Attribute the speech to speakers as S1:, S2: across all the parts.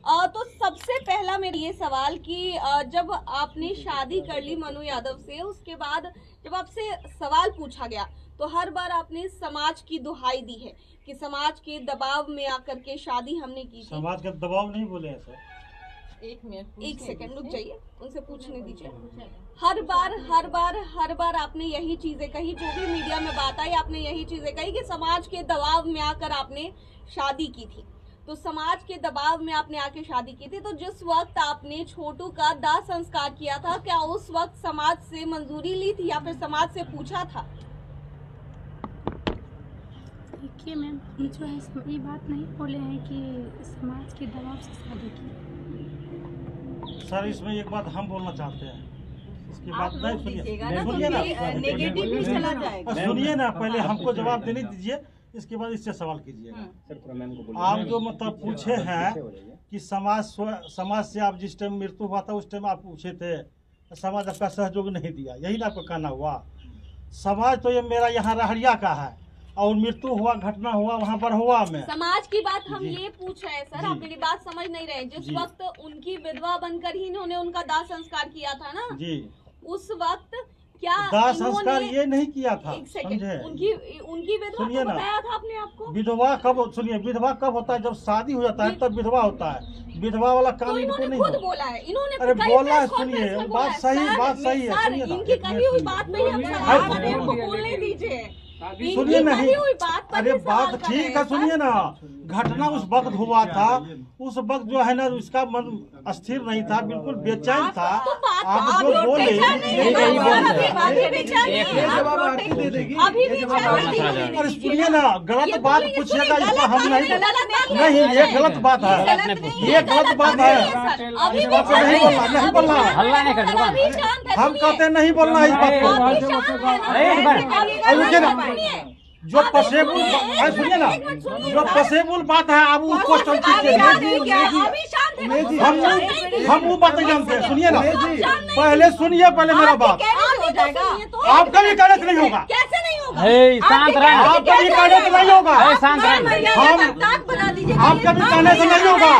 S1: तो सबसे पहला मेरा ये सवाल कि जब आपने शादी कर ली मनु यादव से, उसके बाद जब आपसे सवाल पूछा गया तो हर बार आपने समाज की दुहाई दी है कि समाज के दबाव में आकर के शादी हमने की थी।
S2: समाज का दबाव नहीं बोले हैं सर।
S1: एक सेकंड रुक जाइए, उनसे पूछने दीजिए। हर बार आपने यही चीजें कही, जो भी मीडिया में बात आई आपने यही चीजें कही कि समाज के दबाव में आकर आपने शादी की थी। तो समाज के दबाव में आपने आके शादी की थी, तो जिस वक्त आपने छोटू का दाह संस्कार किया था, क्या उस वक्त समाज से मंजूरी ली थी या फिर समाज से पूछा था?
S3: देखिए मैम, जो है ये बात नहीं बोले हैं कि समाज के दबाव से शादी की।
S2: सर इसमें एक बात हम बोलना चाहते हैं, इसकी बात नहीं सुनिए ना, सुनिए ना, पहले हमको जवाब देने दीजिए, इसके बाद इससे सवाल कीजिएगा। आप जो मतलब पूछे हैं कि समाज से आप जिस टाइम मृत्यु हुआ था उस टाइम आप पूछे थे, समाज आपका सहयोग नहीं दिया, यही ना आपको कहना हुआ। समाज तो ये मेरा यहाँ रहरिया का है और मृत्यु हुआ, घटना हुआ वहाँ पर हुआ में।
S1: समाज की बात हम ये पूछ रहे हैं सर, आप मेरी बात समझ नहीं रहे। जिस वक्त उनकी विधवा बनकर ही इन्होंने उनका दाह संस्कार किया था ना जी, उस वक्त क्या
S2: दाह संस्कार ये नहीं किया था?
S1: समझे? उनकी विधवा को बताया था आपने आपको?
S2: विधवा कब, सुनिए, विधवा कब होता है? जब शादी हो जाता है तब विधवा होता है। विधवा वाला काम इनको नहीं
S1: खुद बोला है इन्होंने।
S2: अरे बोला है, सुनिए, बात सही है, सुनिए ना।
S1: इनकी कही हुई बात पे हम सवाल कर रहे हैं, हमको बोलने दीजिए।
S2: सुनिए नहीं, अरे बात ठीक है, सुनिए ना। घटना उस वक्त हुआ था, उस वक्त जो है ना उसका मन स्थिर नहीं था, बिल्कुल बेचैन था। आप जो बोले अरे सुनिए ना, गलत बात पूछिएगा, इसमें हम नहीं, ये गलत बात है, ये गलत बात है। इस बात को नहीं बोलना, हम कहते नहीं बोलना है इस बात को। जो पसेबुल है, सुनिए ना, जो पसेबुल बात है आप वो क्वेश्चन कीजिए। हम वो बात जानते हैं, सुनिए ना, पहले सुनिए, पहले मेरा बात। आपका भी कहने से नहीं होगा,
S4: शांत रहे,
S2: आपका भी कहने से नहीं होगा,
S4: शांत रहे,
S2: आपका भी कहने से नहीं होगा।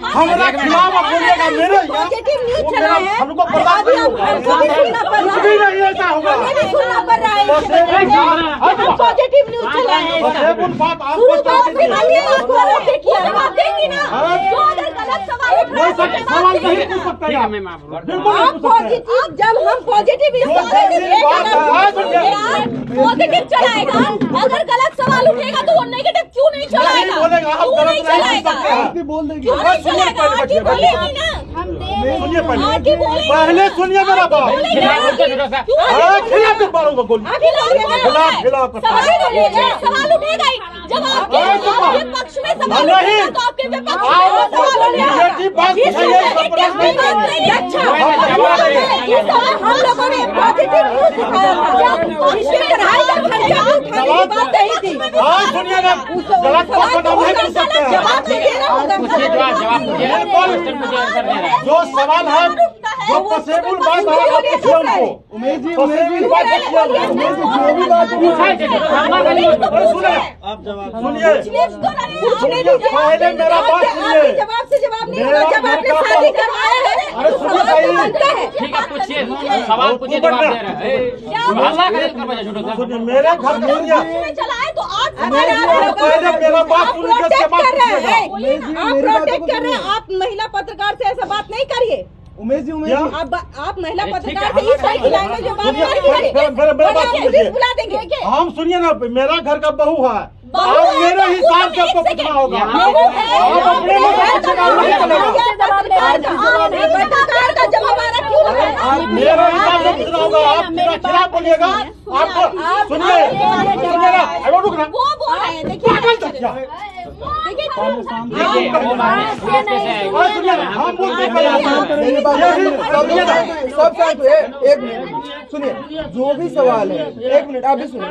S2: हमारा खिलाफ आप बोलिएगा, मेरे हमको बर्दाश्त नहीं होगा, कुछ भी नहीं ऐसा होगा।
S1: पॉजिटिव न्यूज़ चलाएं,
S2: पसेबुल बात आपको
S1: देगी ना। जो अगर गलत सवाल
S2: नहीं पूछ सकता है,
S1: बिल्कुल जब हम पॉजिटिव चलाएगा, अगर गलत सवाल उठेगा तो वो नेगेटिव क्यों नहीं चलाएगा? क्यों नहीं चलाएगा?
S2: सुनिए, पहले सुनिए मेरा बात। खिलाफ मारूंगा गोली, खिलाफ
S1: सवाल उठेगा ही। जब आपके पक्ष में सवाल उठेगा तो आपके विपक्ष में सवाल हम लोगों ने पॉजिटिव न्यूज़ दिखाया था, इसमें पढ़ाई का खर्चा उठाने की बात नहीं थी।
S2: सुनिए ना, गलत
S1: जवाब नहीं दे रहा,
S2: जो सवाल है, जो पसेबुल बात है, आप पूछिए उनको। पसेबुल बात सुनिए, पहले मेरा बात सुनिए।
S1: जवाब से जवाब नहीं होगा, जब आपने शादी करवाया है।
S2: अरे सुनिए,
S4: ठीक है, पूछिए, सवाल पूछिए, जवाब दे रहे हैं।
S2: सुनिए, मेरे घर में
S1: चलाए तो आज
S2: पहले मेरा बात सुनिए,
S1: प्रोटेक्ट कर रहे हैं। आप महिला पत्रकार से ऐसा बात नहीं करिए।
S2: उमेश जी,
S1: आप महिला पत्रकार से इस टाइप की लैंग्वेज में बात करिए, बुला देंगे।
S2: हम सुनिए ना, मेरा घर का बहू है, आप मेरे हिसाब से आपको पूछना होगा। आप अपने
S1: पत्रकार का जवाब आ रहा क्यों?
S2: मेरे हिसाब से पूछना होगा। आप मेरा खिलाफ बोलिएगा, आपको सुनिए ना, रुक ना,
S1: वो बोल रहे हैं, देखिए
S5: एक मिनट सुनिए, जो भी सवाल है, एक मिनट आप भी सुनिए,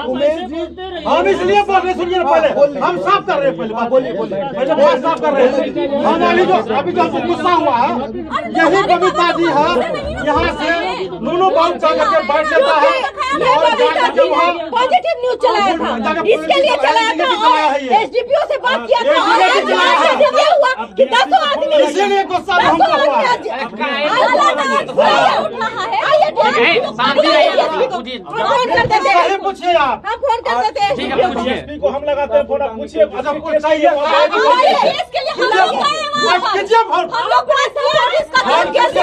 S5: उमेश जी,
S2: हम इसलिए बोल रहे, सुनिए पहले हम साफ कर रहे हैं, पहले पहले बात साफ कर रहे हैं। हम अभी जो गुस्सा हुआ है, यही कविता जी है, यहाँ से दोनों बात कर करके बैठ जाता है।
S6: पॉजिटिव न्यूज चलाया था, इसके लिए चलाया था और एसडीपीओ से बात किया था और ये हुआ कि 10 आदमी
S2: इसीलिए गुस्सा हमको हुआ है। पूछिए आप,
S6: हम फोन कर देते हैं
S2: एसपी को हम लगाते हैं फोन, आप पूछिए सबको चाहिए
S6: इसके लिए हम लोग गए हैं वहाँ पर।
S2: कीजिए फोन।
S6: हम लोग कैसे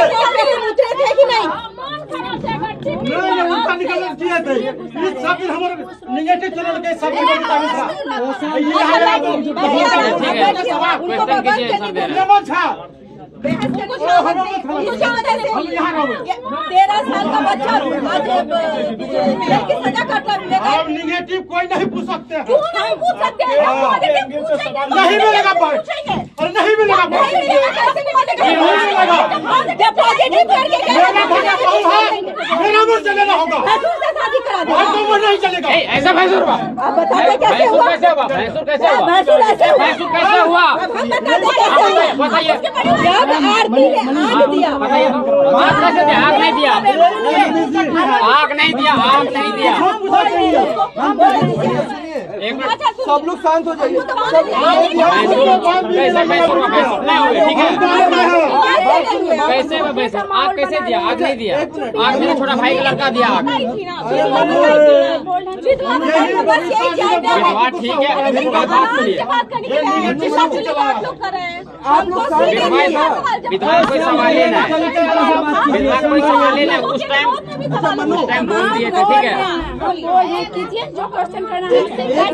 S6: उतरे थे कि नहीं?
S2: नहीं उनका निकलना किए थे, ये सब दिन हमारे निगेटिव चैनल के सब
S6: हम 13 साल का बच्चा सजा काटना मिलेगा।
S2: आप निगेटिव कोई नहीं पूछ सकते हैं।
S6: क्यों नहीं पूछ सकते हैं?
S2: नहीं मिलेगा और नहीं मिलेगा
S6: पॉजिटिव करके
S2: मेरा मन चलेना होगा,
S6: शादी करा दो।
S2: नहीं चलेगा।
S4: ऐसा भैंसुर हुआ,
S6: आप बताइए कैसे हुआ?
S4: भैंसुर कैसे हुआ,
S6: भैंसुर ऐसे हुआ?
S4: भैंसुर कैसे हुआ, बताइए।
S6: जब आरती ने आग दिया,
S4: बताइए आग कैसे दिया? आग नहीं दिया, आग नहीं दिया, आग नहीं दिया। एक मिनट,
S5: सब लोग शांत हो जाइए।
S4: कैसे भैंसुर हुआ? भैंसुर नहीं हुए, ठीक है। कैसे हुआ भैंसुर? आग कैसे दिया? आग नहीं दिया, आग मेरा छोटा भाई का लड़का दिया आग। विधवा ठीक है, बात सुनिए। विधवा कोई सवाल ही नहीं, विधवा कोई सवाल ही नहीं। उस टाइम बोल दिए थे, ठीक है।
S3: जो क्वेश्चन करना है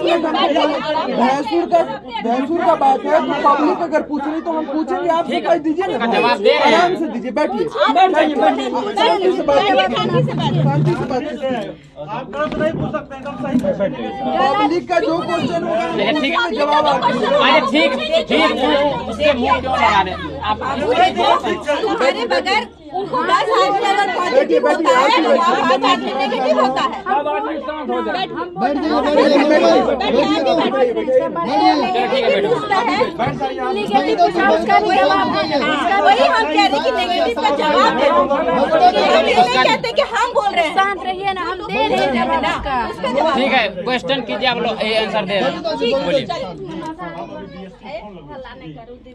S5: भैंसुर का बात है तो पब्लिक अगर पूछ रही तो हम पूछेंगे, आप कह दीजिए ना,
S4: जवाब दे रहे हैं।
S5: आराम से दीजिए, बैठिए, शांति से बात कीजिए।
S2: आप गलत नहीं पूछ सकते, एकदम सही।
S5: पब्लिक का जो क्वेश्चन होगा
S4: ठीक है, जवाब अरे ठीक ठीक, उसके मुंह क्यों लगा रहे आप?
S6: हमारे बगैर उनको 10 आदमी अगर पॉजिटिव होता है तो 5 आदमी नेगेटिव होता है। वही हम कह रहे कि नेगेटिव का जवाब दे, कहते कि हम बोल रहे हैं।
S3: शांत रहिए ना, हम दे रहे हैं ना।
S4: ठीक है, क्वेश्चन कीजिए, आप लोग आंसर दे रहे हैं, बोलिए।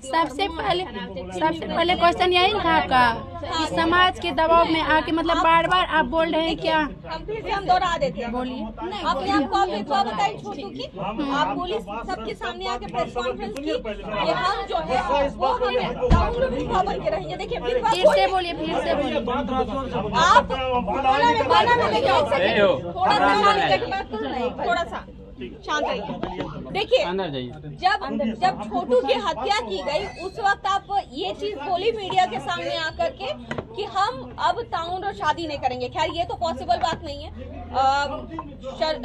S3: सबसे पहले क्वेश्चन यही था आपका कि समाज के दबाव में आके मतलब बार बार आप बोल रहे हैं क्या?
S1: हम फिर से हम दोहरा देते हैं। बोलिए अपने आप को आप विधवा बताई छोटू की, आप बोली सबके सामने आके प्रेस कॉन्फ्रेंस की ये हम जो है वो हम विधवा बन के रहेंगे। देखिए विधवा
S3: फिर से बोलिए, फिर से बोलिए।
S1: आप गाना में देखिए, एक सेकंड थोड़ा सा शांत रहिए, थोड़ा सा शांत रहिए। देखिए जब छोटू की हत्या की गई उस वक्त आप ये चीज बोली मीडिया के सामने आकर के कि हम अब ताउन और शादी नहीं करेंगे। खैर ये तो पॉसिबल बात नहीं है,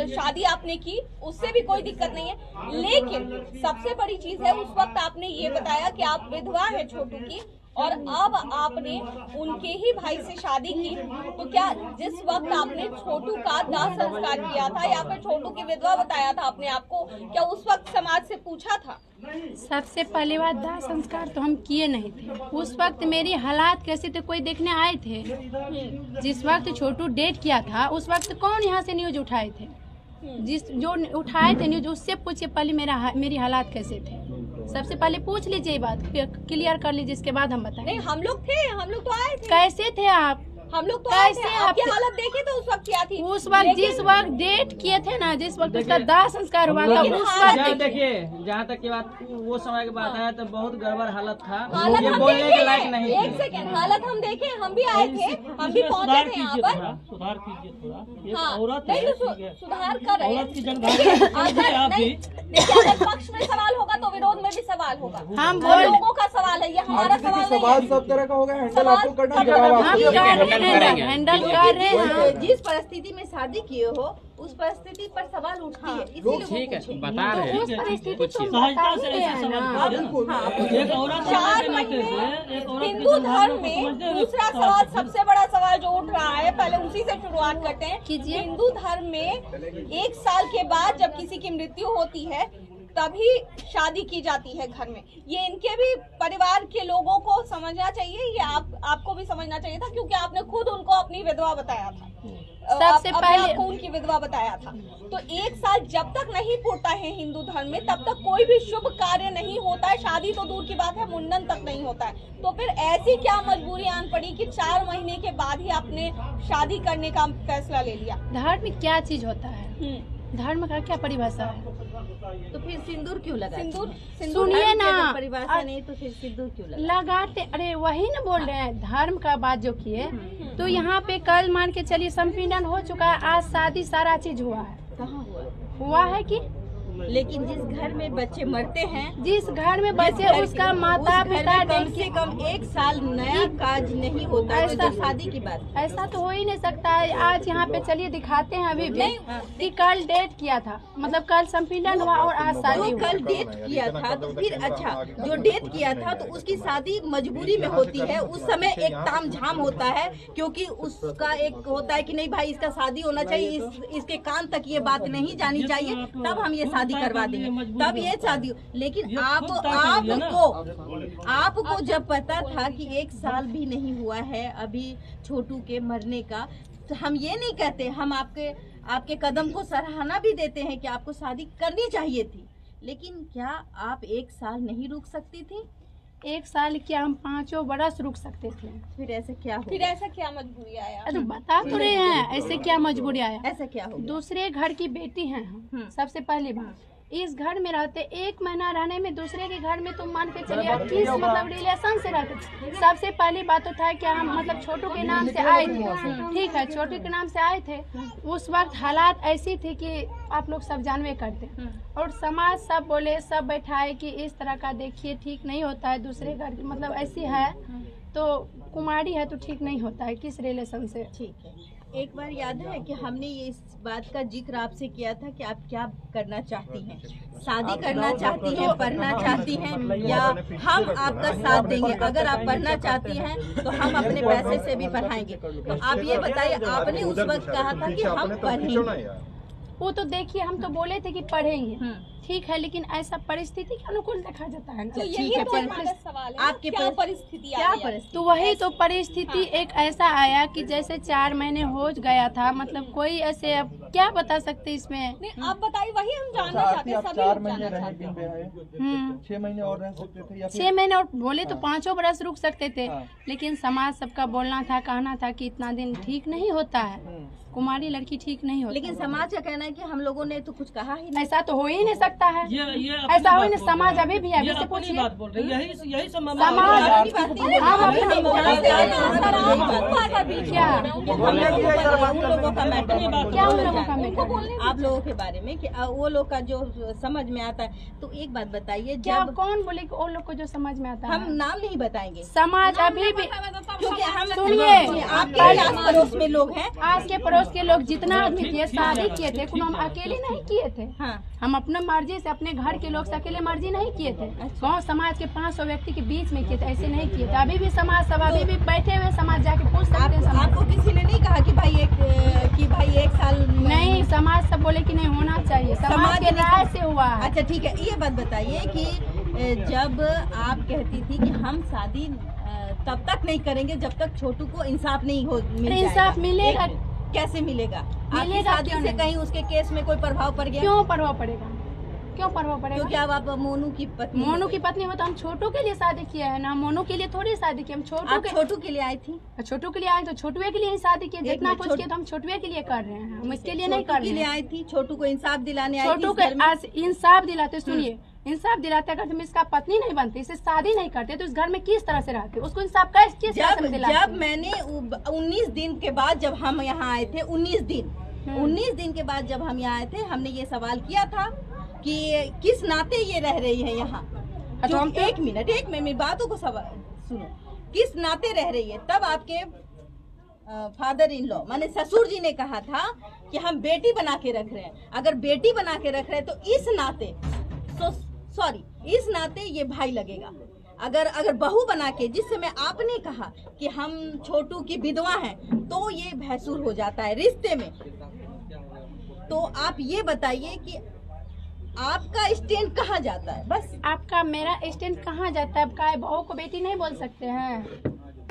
S1: शादी आपने की उससे भी कोई दिक्कत नहीं है, लेकिन सबसे बड़ी चीज है उस वक्त आपने ये बताया कि आप विधवा है छोटू की और अब आपने उनके ही भाई से शादी की। तो क्या जिस वक्त आपने छोटू का दाह संस्कार किया था या फिर छोटू की विधवा बताया था अपने आप को, क्या उस वक्त समाज से पूछा था?
S3: सबसे पहली बात, दाह संस्कार तो हम किए नहीं थे। उस वक्त मेरी हालात कैसे थे कोई देखने आए थे? जिस वक्त छोटू डेट किया था उस वक्त कौन यहाँ से न्यूज उठाए थे? जो उठाए थे न्यूज उससे पूछिए पहले मेरी हालात कैसे थे। सबसे पहले पूछ लीजिए, ये बात क्लियर कर लीजिए, इसके बाद हम बताएं।
S1: नहीं हम लोग थे, हम लोग तो आए थे।
S3: कैसे थे आप?
S1: हम लोग तो आए थे, आपकी हालत देखे तो उस वक्त क्या थी?
S3: उस वक्त जिस वक्त डेट किए थे ना, जिस वक्त उसका दाह संस्कार हुआ था उस वक्त
S7: देखिए, जहाँ तक की बात वो समय की बात है तो बहुत गड़बड़ हालत था,
S1: हालत
S7: ये
S1: हम
S7: बोलने
S1: देखे
S7: के लायक नहीं
S1: हैं। एक सेकंड, हालत हम देखे, हम भी आए थे, हम भी पहुंचे थे यहाँ पर।
S7: सुधार कीजिए थोड़ा।
S1: हाँ, नहीं तो सुधार कर रहे हैं। अगर पक्ष में सवाल होगा तो विरोध में भी सवाल होगा।
S3: हम
S1: लोगों का सवाल है, ये हमारा सवाल नहीं
S5: सवाल
S1: है।
S5: सब तरह का होगा, हैंडल आपको करना, जवाब
S3: हम
S5: आपको
S3: हैंडल कर रहे हैं।
S6: जिस परिस्थिति में शादी किए हो उस परिस्थिति पर सवाल उठती है, इसीलिए
S4: ठीक है, बता रहे हैं,
S3: उस परिस्थिति को
S4: पूछिए।
S3: बता ही रहे हैं ना।
S1: 4 महीने हिंदू धर्म में दूसरा सवाल, सबसे बड़ा सवाल जो उठ रहा है, पहले उसी से शुरुआत करते हैं।
S3: कीजिए।
S1: हिंदू धर्म में 1 साल के बाद जब किसी की मृत्यु होती है तभी शादी की जाती है घर में। ये इनके भी परिवार के लोगों को समझना चाहिए, ये आपको भी समझना चाहिए था, क्योंकि आपने खुद उनको अपनी विधवा बताया था,
S3: सबसे पहले
S1: आपको उनकी विधवा बताया था। तो 1 साल जब तक नहीं पूरता है हिंदू धर्म में, तब तक कोई भी शुभ कार्य नहीं होता है। शादी तो दूर की बात है, मुंडन तक नहीं होता है। तो फिर ऐसी क्या मजबूरी आन पड़ी कि 4 महीने के बाद ही आपने शादी करने का फैसला ले लिया?
S3: धर्म में क्या चीज होता है, धर्म का क्या परिभाषा है?
S6: तो फिर सिंदूर क्यों लगा?
S1: सिंदूर
S3: सुनिए ना,
S6: परिभाषा नहीं तो फिर सिंदूर क्यों
S3: लगाते? अरे वही ना बोल रहे हैं, धर्म का बात जो किए। तो यहाँ पे कल मान के चलिए संपीड़न हो चुका है, आज शादी सारा चीज हुआ है।
S6: कहाँ
S3: हुआ है कि?
S6: लेकिन जिस घर में बच्चे मरते हैं,
S3: जिस घर में बच्चे, उसका माता पिता
S6: कम से कम 1 साल नया काज नहीं होता है, तो शादी की बात।
S3: ऐसा तो हो ही नहीं सकता है। आज यहाँ पे चलिए दिखाते हैं अभी भी कि कल डेट किया था, मतलब कल संपीड़न हुआ और आज शादी हुआ।
S6: कल डेट किया था तो फिर अच्छा, जो डेट किया था तो उसकी शादी मजबूरी में होती है। उस समय एक ताम झाम होता है, क्योंकि उसका एक होता है कि नहीं भाई इसका शादी होना चाहिए, इसके कान तक ये बात नहीं जानी चाहिए, तब हम ये शादी करवा देंगे, तब ये शादी। लेकिन आपको जब पता था कि 1 साल भी नहीं हुआ है अभी छोटू के मरने का, तो हम ये नहीं कहते, हम आपके कदम को सराहना भी देते हैं कि आपको शादी करनी चाहिए थी, लेकिन क्या आप 1 साल नहीं रुक सकती थी?
S3: 1 साल क्या, हम 5 बरस रुक सकते थे।
S6: फिर ऐसा क्या हो?
S1: फिर ऐसा क्या मजबूरी आया?
S3: अरे बता तो रहे हैं, ऐसे क्या मजबूरी आया?
S6: ऐसा क्या हो?
S3: दूसरे घर की बेटी हैं हम। सबसे पहली बात, इस घर में रहते 1 महीना रहने में दूसरे के घर में तुम मान के चलिए किस मतलब रिलेशन से रहते थे। सबसे पहली बात तो था कि हम मतलब छोटू के नाम से आए थे, ठीक है, छोटू के नाम से आए थे। उस वक्त हालात ऐसी थी कि आप लोग सब जानवे करते, और समाज सब बोले, सब बैठाए कि इस तरह का देखिए ठीक नहीं होता है, दूसरे घर मतलब ऐसी है तो कुमारी है तो ठीक नहीं होता है, किस रिलेशन से।
S6: ठीक है, एक बार याद है कि हमने ये इस बात का जिक्र आपसे किया था कि आप क्या करना चाहती हैं, शादी करना चाहती हैं, पढ़ना चाहती हैं, या हम आपका साथ देंगे? अगर आप पढ़ना चाहती हैं तो हम अपने पैसे से भी पढ़ाएंगे। तो आप ये बताइए, आपने उस वक्त कहा था कि हम पढ़ेंगे।
S3: वो तो देखिए, हम तो बोले थे कि पढ़ेंगे, ठीक है, लेकिन ऐसा परिस्थिति के अनुकूल देखा जाता है ना।
S1: तो यही तो हमारा सवाल है,
S6: आपके
S1: क्या परिस्थिति आ गई है?
S3: तो वही तो परिस्थिति एक ऐसा आया कि जैसे 4 महीने हो गया था, मतलब कोई ऐसे, अब क्या बता सकते इसमें?
S1: नहीं, आप बताइए, वही हम जानना चाहते हैं, सभी
S5: 4
S1: लोग
S5: महीने
S1: जानना
S5: रहे
S1: चाहते
S5: बिन
S1: हैं।
S5: ब्याहे, 6 महीने और रह सकते थे, या
S3: 6 महीने और बोले तो 5 बरस रुक सकते थे, लेकिन समाज सबका बोलना था, कहना था कि इतना दिन ठीक नहीं होता है, कुमारी लड़की ठीक नहीं होती।
S6: लेकिन समाज का कहना है कि हम लोगों ने तो कुछ कहा ही नहीं।
S3: ऐसा तो हो ही नहीं सकता है,
S7: ये
S3: ऐसा हो ही नहीं। समाज अभी भी है,
S7: ये
S3: अभी से
S7: अपनी
S3: पूछिए।
S7: बात बोल रहे हैं, यही समाज
S3: समाज क्या क्या उन लोगों का मैटर?
S6: आप लोगों के बारे में कि वो लोग का जो समझ में आता है। तो एक बात बताइए,
S3: क्या
S6: जब
S3: कौन बोले कि वो लोग को जो समझ में आता है?
S6: हम नाम नहीं बताएंगे,
S3: समाज अभी भी,
S6: क्योंकि हम
S3: सुनिए,
S6: आपके आस पड़ोस में लोग हैं,
S3: आज के पड़ोस के लोग जितना आदमी किए, शादी किए थे, हम अकेले नहीं किए थे।
S6: हाँ।
S3: हम अपने मर्जी से, अपने घर के लोग से अकेले मर्जी नहीं किए थे, गाँव समाज के 500 व्यक्ति के बीच में किए थे, ऐसे नहीं किए थे। अभी भी समाज सब अभी भी बैठे हुए, समाज जाके पूछ सकते हैं। समाज
S6: आपको किसी ने नहीं कहा कि भाई 1 साल
S3: नहीं, समाज सब बोले कि नहीं होना चाहिए, समाज के राय से हुआ है।
S6: अच्छा ठीक है, ये बात बताइए कि जब आप कहती थी कि हम शादी तब तक नहीं करेंगे जब तक छोटू को इंसाफ नहीं हो
S3: इंसाफ मिलेगा,
S6: कैसे मिलेगा? आपकी
S3: मिलेगा
S6: शादी
S3: क्यों
S6: से
S3: नहीं?
S6: कहीं उसके केस में कोई प्रभाव पड़ गया?
S3: क्यों प्रभाव पड़ेगा, क्यों प्रभाव पड़ेगा?
S6: क्योंकि अब आप मोनू की पत्नी,
S3: मोनू की पत्नी हो तो हम छोटू के लिए शादी किया है ना, मोनू के लिए थोड़ी शादी की। हम
S6: छोटू के लिए आई थी,
S3: छोटू के लिए आए तो छोटुए के लिए ही शादी की, जितना कुछ किया तो हम छोटुए के लिए कर रहे हैं, हम इसके लिए नहीं कर रहे हैं।
S6: आई थी, छोटू को इंसाफ दिलाने आई थी।
S3: छोटू के इंसाफ दिलाते, सुनिए, इंसाफ दिलाते, अगर तुम इसका पत्नी नहीं बनती, इसे शादी नहीं करते, तो इस घर में किस तरह से रहते? उसको इंसाफ किस तरह से दिलाते?
S6: जब मैंने 19 दिन के बाद जब हम यहाँ आए थे, 19 दिन के बाद जब हम यहाँ आए थे, हमने ये सवाल किया था कि किस नाते ये रह रही है यहाँ।
S3: तो हम
S6: एक मिनट मेरी बातों को सुनो, किस नाते रह रही है? तब आपके फादर इन लॉ माने ससुर जी ने कहा था कि हम बेटी बना के रख रहे हैं। अगर बेटी बना के रख रहे हैं तो इस नाते ये भाई लगेगा। अगर बहू बना के, जिस समय आपने कहा कि हम छोटू की विधवा हैं, तो ये भैंसुर हो जाता है रिश्ते में। तो आप ये बताइए कि आपका स्टैंड कहाँ जाता है? बस
S3: आपका मेरा स्टैंड कहाँ जाता है? आपका बहू को बेटी नहीं बोल सकते हैं?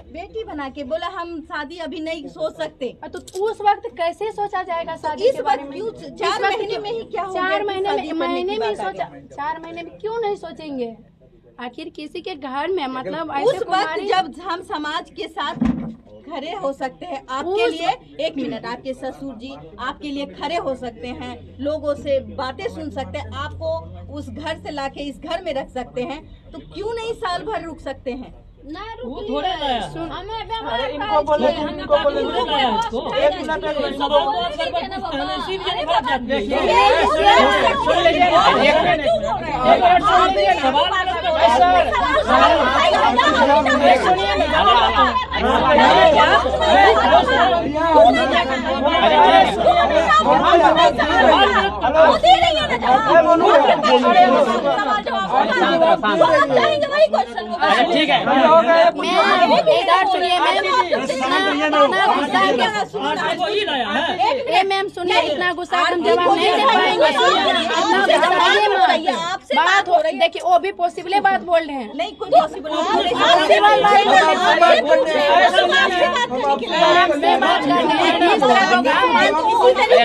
S6: बेटी बना के बोला हम शादी अभी नहीं सोच सकते।
S3: तो उस वक्त कैसे सोचा जाएगा शादी
S6: इस
S3: के बारे
S6: वक्त
S3: में?
S6: क्यों 4 महीने में ही क्या हो गया?
S3: 4 महीने
S6: शादी
S3: में
S6: करने की बात आ
S3: सोचा,
S6: गई।
S3: 4 महीने में क्यों नहीं सोचेंगे? आखिर किसी के घर में मतलब
S6: उस
S3: ऐसे
S6: वक्त
S3: कुमारी
S6: जब हम समाज के साथ खड़े हो सकते हैं, आपके लिए 1 मिनट, आपके ससुर जी आपके लिए खड़े हो सकते हैं, लोगों से बातें सुन सकते हैं, आपको उस घर से लाके इस घर में रख सकते हैं, तो क्यों नहीं साल भर रुक सकते हैं?
S3: ना
S7: वो थोड़े लाया।
S5: अरे इनको बोले इनको बोले एक मिनट
S4: ठीक है।
S3: मैम सुनिए, इतना गुस्सा हम जवाब नहीं दे पाएंगे। बात हो रही, देखिए वो भी पॉसिबल बात बोल रहे हैं।
S6: नहीं कुछ पॉसिबल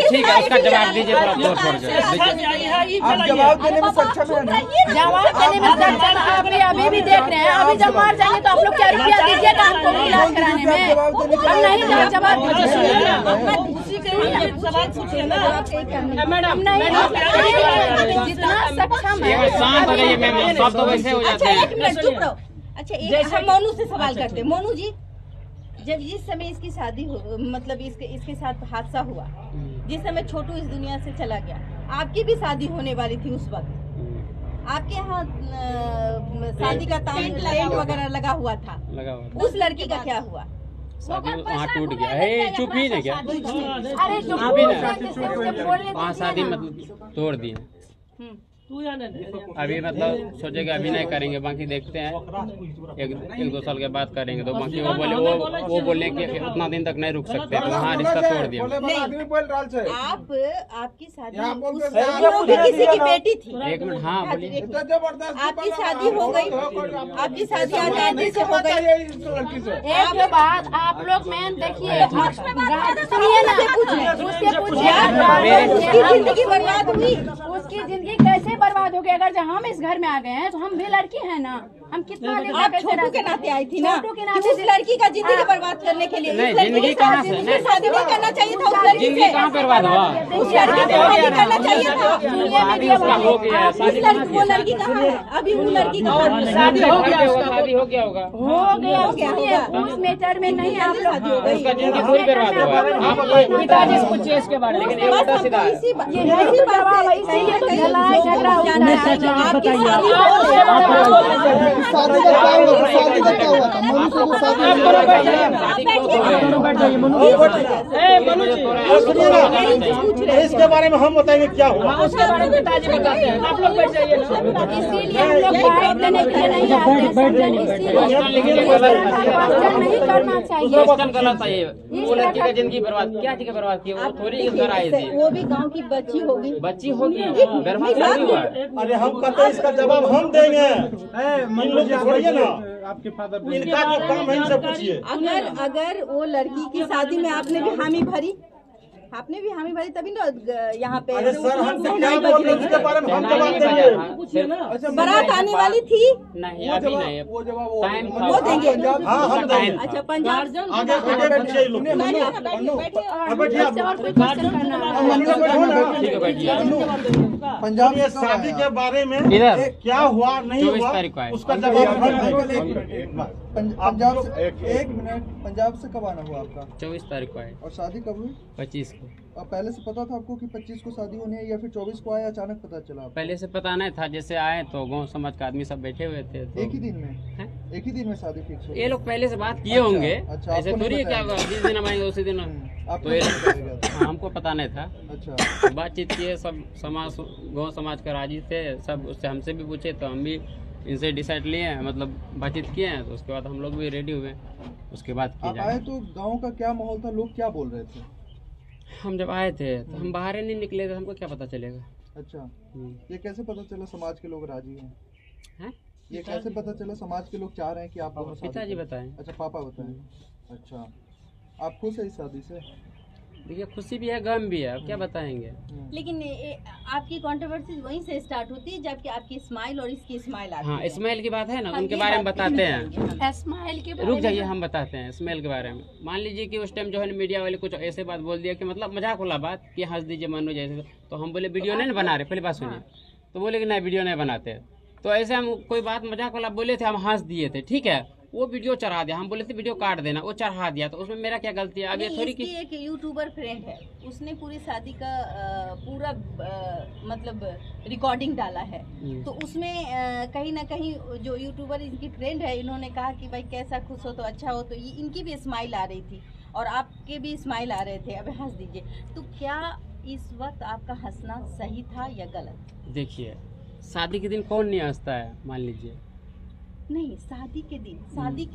S4: ठीक है, उसका जवाब दीजिए।
S5: आप जवाब देने में सक्षम है ना?
S3: जवाब देने में सक्षम है। अभी भी देख रहे हैं, अभी जब मार जाएंगे तो आप लोग क्या रुपया दीजिएगा हमको इलाज कराने में? हम नहीं जवाब
S7: मैडम
S3: नहीं, जितना सक्षम है।
S4: शांत हो जाइए मैम, सब तो वैसे हो जाते हैं।
S6: 1 मिनट चुप रहो। अच्छा एक हम मोनू से सवाल करते हैं। मोनू जी, जब जिस समय इसकी शादी हो, मतलब इसके साथ हादसा हुआ, जिस समय छोटू इस दुनिया से चला गया, आपकी भी शादी होने वाली थी उस वक्त, आपके यहाँ शादी का टेंट वगैरह लगा हुआ था, उस लड़की का क्या हुआ?
S4: शादी वहाँ टूट गया है। चुप ही नहीं क्या?
S3: अरे जो
S4: वहाँ शादी मतलब तोड़ दी। अभी मतलब सोचेगा अभी नहीं करेंगे, बाकी देखते हैं एक 2 साल के बाद करेंगे। तो बाकी वो बोले कि उतना दिन तक नहीं रुक सकते, तो वहाँ रिश्ता तोड़ दिया।
S6: आपकी शादी वो भी किसी की बेटी थी।
S4: 1 मिनट, हाँ बोलिए।
S6: आपकी शादी हो गई, आपकी शादी आज आंटी से हो गई।
S3: एक बात आप लोग मैन देखिए, सुनिए ना, उससे पूछिए
S6: उसकी जिंदगी बर्बाद हुई।
S3: उसकी जिंदगी कैसे बर्बाद हो गई? अगर जब हम इस घर में आ गए हैं तो हम भी लड़की हैं ना, हम कितना
S6: आप छोटू के नाते आई थी ना,
S3: छोटू के नाते
S6: उस लड़की का जिंदगी बर्बाद करने के लिए
S4: नहीं,
S6: इस लड़की
S4: जिंदगी
S6: के
S4: कहाँ
S6: साथ
S4: से?
S6: जिंदगी शादी नहीं करना चाहिए था। उस लड़की
S4: जिंदगी
S6: से
S4: कहाँ बर्बाद हुआ?
S6: उस लड़की से शादी करना चाहिए था।
S4: शादी उसका हो गया है, शादी
S6: वो लड़की कहाँ है? अभी वो लड़की का
S4: शादी हो गया होगा, शादी हो गया होगा।
S3: हो गया। सुनिए, उस मैटर में नहीं आप लोग
S4: उसका जिंदगी थोड़ी बर्बाद हुआ। आप
S7: पिताजी से पूछिए इसके बारे में।
S4: लेकिन ये उल्टा सीधा है।
S3: इसीलिए तो लड़ाई झगड़ा होता है।
S6: आपकी शादी
S5: शादी का क्या हुआ? शादी का क्या हुआ था? मनु से वो शादी
S2: इसके बारे में हम बताएंगे क्या हुआ।
S7: उसके बारे में पिताजी बताते हैं, आप लोग बैठ जाइए ना।
S3: इसीलिए हम लोग बात देने के लिए नहीं आते नहीं करना चाहिए।
S4: क्वेश्चन गलत है ये। वो लड़की का जिंदगी बर्बाद, क्या चीज बर्बाद की? वो थोड़ी इस घर आई थी।
S6: वो भी गांव की बच्ची होगी।
S4: बच्ची होगी, बर्बाद थोड़ी हुआ।
S2: अरे हम कहते हैं इसका जवाब हम देंगे। इन लोग छोड़िए ना,
S5: आपके फादर
S2: इनका जो काम है इनसे पूछिए।
S6: अगर वो लड़की की शादी में आपने भी हामी भरी, तभी ना यहाँ पे
S2: अरे सर हम तो क्या बोल रहे हैं इसके बारे में हम जवाब देंगे।
S6: बारात आने वाली थी।
S4: नहीं अभी नहीं,
S5: वो जवाब
S4: टाइम था।
S6: वो देंगे।
S2: हाँ हम देंगे।
S6: अच्छा पंजाब
S2: आगे पूछिए लोग। अब बैठिए आप।
S3: और कोई क्वेश्चन करना है?
S4: ठीक है, बैठिए।
S5: पंजाब
S2: ये शादी के बारे में
S4: इधर
S2: क्या हुआ नहीं
S4: 24
S2: हुआ
S4: तारीख को आए।
S2: उसका जवाब हम देंगे।
S5: पंजाब से 1 मिनट, पंजाब से कब आना हुआ आपका?
S4: 24 तारीख को आए,
S5: और शादी कब हुई?
S4: 25 को।
S5: और पहले से पता था आपको कि 25 को शादी होनी है या फिर 24 को आया अचानक पता चला आपको?
S4: पहले से पता नहीं था, जैसे आए तो गांव समाज का आदमी सब बैठे हुए थे तो
S5: एक ही दिन में?
S4: हैं?
S5: एक ही दिन में शादी फिक्स हो गई?
S4: ये लोग पहले से बात किए होंगे।
S5: अच्छा,
S4: ऐसे
S5: आपको
S4: थोड़ी है
S5: नहीं
S4: क्या
S5: बताया?
S4: जिस दिन हम आएंगे उसी दिन
S5: आपको
S4: तो ये
S5: नहीं बताया?
S4: हाँ, हमको पता नहीं था।
S5: अच्छा,
S4: बातचीत किए, सब समाज गांव समाज का राजी थे सब, उससे हमसे भी पूछे तो हम भी इनसे डिसाइड लिए, मतलब बातचीत किए हैं। तो उसके बाद हम लोग भी रेडी हुए, उसके बाद किए
S5: आप
S4: जाए।
S5: आए तो गांव का क्या माहौल था? लोग क्या बोल रहे थे?
S4: हम जब आए थे तो हम बाहर ही नहीं निकले थे, हमको क्या पता चलेगा।
S5: अच्छा, ये कैसे पता चला समाज के लोग राजी हैं?
S4: हैं?
S5: ये कैसे पता चला समाज के लोग चाह रहे हैं कि आप दोनों शादी
S4: पिताजी
S5: करें?
S4: बताएं।
S5: अच्छा, पापा बताएं। अच्छा, आप खुश है इस शादी से?
S4: देखिए खुशी भी है, गम भी है, अब क्या बताएंगे।
S6: लेकिन आपकी कंट्रोवर्सी वहीं से स्टार्ट होती है जबकि आपकी स्माइल और इसकी स्माइल आती है।
S4: हाँ, इस्माइल की बात है ना,
S6: हाँ,
S4: उनके
S6: ये
S4: बारे में
S6: बात
S4: बताते हैं।
S3: इस्माइल के
S4: रुक जाइए, हम बताते हैं इस्माइल के बारे में। मान लीजिए कि उस टाइम जो है मीडिया वाले कुछ ऐसे बात बोल दिया कि मतलब मजाक वाला बात कि हंस दीजिए मनु जैसे, तो हम बोले वीडियो नहीं बना रहे, पहली बात सुनिए। तो बोले कि नहीं वीडियो नहीं बनाते, तो ऐसे हम कोई बात मजाक वाला बोले थे, हम हंस दिए थे, ठीक है। वो वीडियो चढ़ा दिया, हम बोले थे वीडियो काट देना, वो चढ़ा दिया, तो उसमें मेरा क्या गलती है? अब ये थोड़ी कि
S6: एक यूट्यूबर फ्रेंड है, उसने पूरी शादी का पूरा मतलब रिकॉर्डिंग डाला है, तो उसमें कहीं ना कहीं जो यूट्यूबर इनकी फ्रेंड है, इन्होंने कहा कि भाई कैसा खुश हो तो अच्छा हो, तो ये इनकी भी स्माइल आ रही थी और आपके भी स्माइल आ रहे थे, अब हंस दीजिए। तो क्या इस वक्त आपका हंसना सही था या गलत?
S4: देखिए शादी के दिन कौन नहीं हंसता है, मान लीजिए।
S6: नहीं, शादी के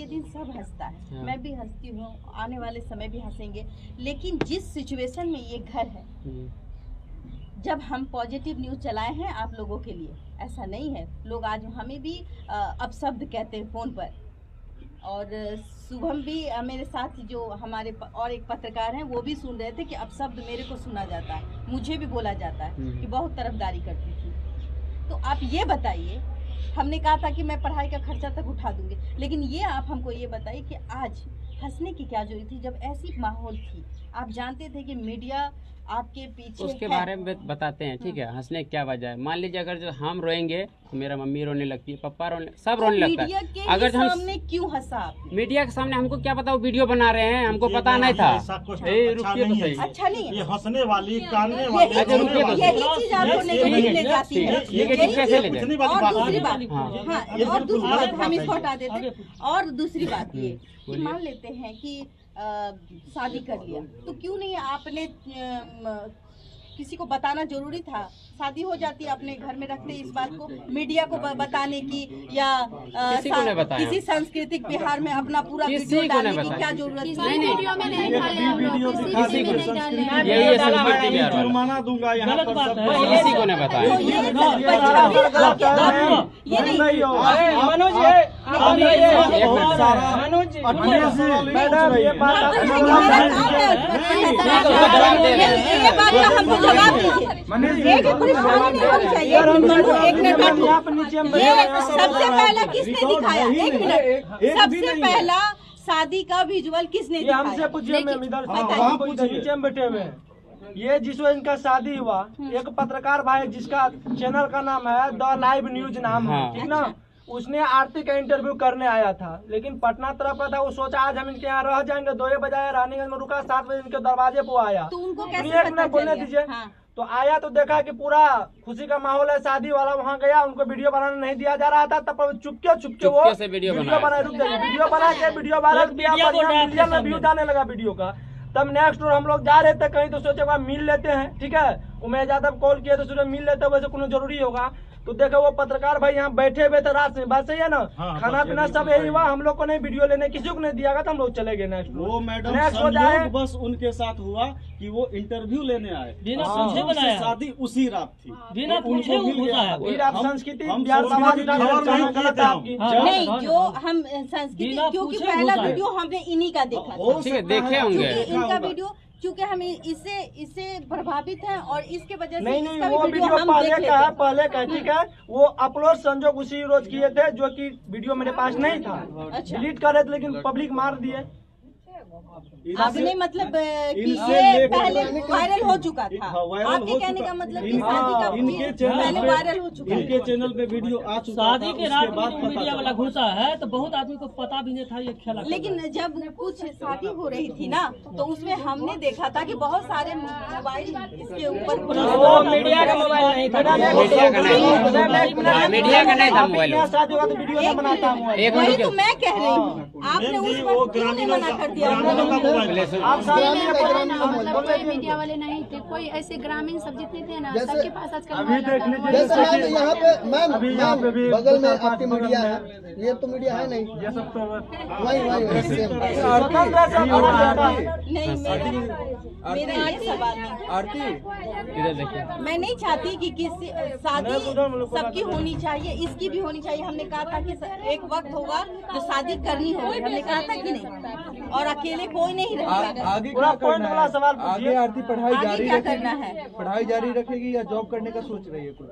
S6: दिन सब हंसता है।
S4: हाँ।
S6: मैं भी हंसती हूँ, आने वाले समय भी हंसेंगे, लेकिन जिस सिचुएशन में ये घर है, जब हम पॉजिटिव न्यूज चलाए हैं आप लोगों के लिए, ऐसा नहीं है। लोग आज हमें भी अपशब्द कहते हैं फोन पर, और शुभम भी मेरे साथ जो हमारे और एक पत्रकार हैं वो भी सुन रहे थे कि अपशब्द मेरे को सुना जाता है, मुझे भी बोला जाता है कि बहुत तरफदारी करती थी। तो आप ये बताइए, हमने कहा था कि मैं पढ़ाई का खर्चा तक उठा दूंगी, लेकिन ये आप हमको ये बताइए कि आज हंसने की क्या जरूरत थी जब ऐसी माहौल थी? आप जानते थे कि मीडिया आपके पीछे
S4: उसके
S6: है।
S4: बारे में बताते हैं, ठीक है। हंसने की क्या वजह है? मान लीजिए अगर जो हम रोएंगे तो मेरा मम्मी रोने लगती है, पापा रोने, सब रोने लगता
S6: मीडिया
S4: है।
S6: के
S4: अगर हम
S6: सामने क्यों हंसा आपने?
S4: मीडिया के सामने, हमको क्या पता वो वीडियो बना रहे हैं, हमको पता नहीं था। रुकिए तो सही।
S6: अच्छा नहीं है,
S2: ये हंसने वाली, कानने वाली,
S4: अच्छा, रुकिए तो
S6: यही चीज आपको नहीं ले जाती है।
S4: ये कैसे ले जाए?
S6: और दूसरी बात,
S4: हाँ।
S6: हाँ, और दूसरी बात हम इसको हटा देते। और दूसरी बात ये कि मान लेते हैं कि शादी कर लिया, तो क्यों नहीं आपने किसी को बताना जरूरी था? शादी हो जाती है, अपने घर में रखते इस बात को, मीडिया को बताने की या किसी सांस्कृतिक बिहार में अपना पूरा वीडियो डालने की क्या जरूरत थी?
S3: वीडियो में नहीं डाले हम लोग, किसी में नहीं डाले।
S4: यही संस्कृति बिहार वाला,
S2: जुर्माना दूंगा यहाँ पर सब।
S4: किसी को नहीं
S6: तो
S4: बताया।
S6: ये नहीं,
S7: मनोज
S6: ये बात का हमको जवाब दीजिए। एक परेशानी नहीं होनी चाहिए। एक मिनट, ये सबसे पहला किसने दिखाया? एक मिनट, सबसे पहला शादी का विजुअल किसने दिखाया?
S8: हमसे पूछिए, मैम इधर नीचे हम बैठे हुए हैं। ये जिस वजह इनका शादी हुआ, एक पत्रकार भाई जिसका चैनल का नाम है द लाइव न्यूज नाम है, ठीक ना, उसने आरती का इंटरव्यू करने आया था, लेकिन पटना तरफ का था। वो सोचा आज हम इनके यहाँ रह जाएंगे, 2 बजाय रानीगंज में रुका, 7 बजे इनके दरवाजे पे आया।
S6: तो उनको कैसे पता
S8: बोलने दीजिए। तो आया तो देखा कि पूरा खुशी का माहौल है, शादी वाला, वहाँ गया, उनको वीडियो बनाने नहीं दिया जा रहा था, तब चुपके वो वीडियो बना, वीडियो बना के वीडियो वायरल किया, मीडिया में व्यू जाने लगा वीडियो का। तब नेक्स्ट डोर हम लोग जा रहे थे कहीं, तो सोचे मिल लेते हैं, ठीक है। उमेश यादव कॉल किया तो सोचे मिल लेते, वैसे कुछ जरूरी होगा। तो देखो वो पत्रकार भाई यहाँ बैठे हुए थे रात में, बात सही है ना। खाना पीना सब यही हुआ, हम लोग को नहीं वीडियो लेने, किसी को नहीं दिया था, हम लोग चले गए नेक्स्ट।
S9: वो मैडम संयोग बस उनके साथ हुआ कि वो इंटरव्यू लेने आए,
S7: बिना पूछे बनाया,
S9: शादी उसी रात थी,
S7: बिना पूछे होता है।
S8: संस्कृति बिहार समाज
S6: नहीं, जो हम संस्कृति, क्योंकि पहला वीडियो हमने इन्हीं का देखा था,
S4: ठीक है, देखे होंगे
S6: इनका वीडियो, क्योंकि हम इससे प्रभावित हैं और इसके वजह से
S8: नहीं वो वीडियो पहले का है, ठीक है। वो अपलोड संजोग उसी रोज किए थे, जो कि वीडियो मेरे पास नहीं था, डिलीट कर रहे थे, लेकिन पब्लिक मार दिए।
S6: आपने मतलब कि ये पहले वायरल हो चुका था, आपके कहने का मतलब कि शादी का पहले वायरल हो चुका है,
S9: इनके चैनल पे वीडियो आ चुका।
S7: शादी के रात में मीडिया वाला घुसा है, तो बहुत आदमी को पता भी नहीं था ये खेला।
S6: लेकिन जब कुछ शादी हो रही थी ना, तो उसमें हमने देखा था कि बहुत सारे मोबाइल इसके ऊपर,
S7: वो मीडिया का मोबाइल नहीं था,
S4: मीडिया का नहीं था मोबाइल।
S8: शादी होगा तो वीडियो नहीं बनाता हूँ,
S6: वही तो मैं कह रही हूँ, आपने उस वक्त क्यों नहीं मना कर दिया?
S2: ग्रामीणों का मोबाइल है।
S3: मतलब कोई मीडिया वाले नहीं थे, कोई ऐसे ग्रामीण सब जितने थे ना, सबके पास आजकल
S5: जैसे मैम यहाँ पे मैम बगल में आपकी मीडिया है, ये तो मीडिया है नहीं,
S2: ये सब तो
S5: वही
S6: मेरा ये सवाल है।
S5: आरती
S4: इधर देखिए,
S6: मैं नहीं चाहती कि किसी शादी सबकी होनी चाहिए, इसकी भी होनी चाहिए। हमने कहा था कि एक वक्त होगा जो शादी करनी होगी, हमने कहा था कि नहीं, और अकेले कोई नहीं रहेगा।
S5: आगे क्या करना है? आगे आरती पढ़ाई
S6: आगे
S5: जारी
S6: क्या
S5: रखेगी?
S6: करना है?
S5: पढ़ाई जारी रखेगी या जॉब करने का सोच रही है कुछ?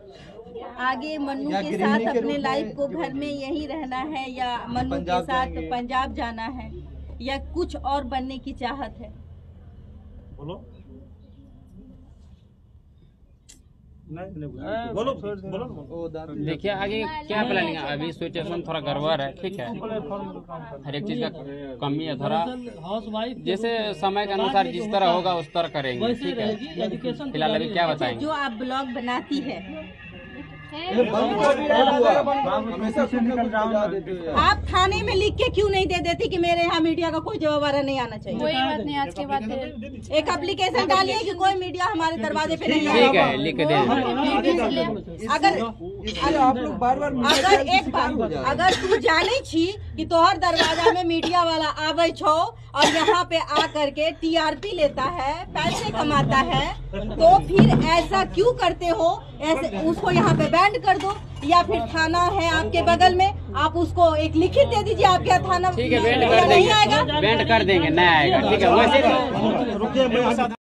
S6: आगे मन्नू
S5: या
S6: के
S5: गृहिणी
S6: साथ
S5: के
S6: अपने
S5: रूप
S6: लाइफ
S5: में
S6: को घर में यहीं रहना है, या मन्नू के
S5: पंजाब
S6: साथ
S5: जाएंगे?
S6: पंजाब जाना है, या कुछ और बनने की चाहत है?
S2: बोलो नहीं बोलो बोलो।
S4: देखिए आगे क्या प्लानिंग है। अभी सिचुएशन थोड़ा गड़बड़ है, ठीक है, हर एक चीज का कमी है थोड़ा,
S7: हाउस वाइफ
S4: जैसे समय के अनुसार जिस तरह होगा उस तरह करेंगे, ठीक है।
S7: एजुकेशन
S4: फिलहाल अभी क्या बताएंगे।
S6: जो आप ब्लॉग बनाती है, आप थाने में लिख के क्यों नहीं दे देती कि मेरे यहाँ मीडिया का कोई जवाब नहीं आना चाहिए?
S3: कोई बात नहीं, आज के बाद है।
S6: एक एप्लीकेशन डालिए कि कोई मीडिया हमारे दरवाजे पे नहीं
S4: ठीक
S6: आएगा।
S4: है, लिख के दे देंगे।
S6: अगर
S5: आप लोग बार-बार
S6: अगर एक बात, अगर तू जाने छी कि तोहर दरवाजा में मीडिया वाला आवे छो और यहाँ पे आ करके टीआरपी लेता है, पैसे कमाता है, तो फिर ऐसा क्यों करते हो? ऐसे उसको यहाँ पे बैंड कर दो, या फिर थाना है आपके बगल में, आप उसको एक लिखित दे दीजिए आपके यहाँ थाना
S4: ठीक है, बैंड कर
S6: नहीं आएगा,
S4: देंगे, बैंड कर देंगे, नहीं आएगा, ठीक है। वैसे
S2: रुकिए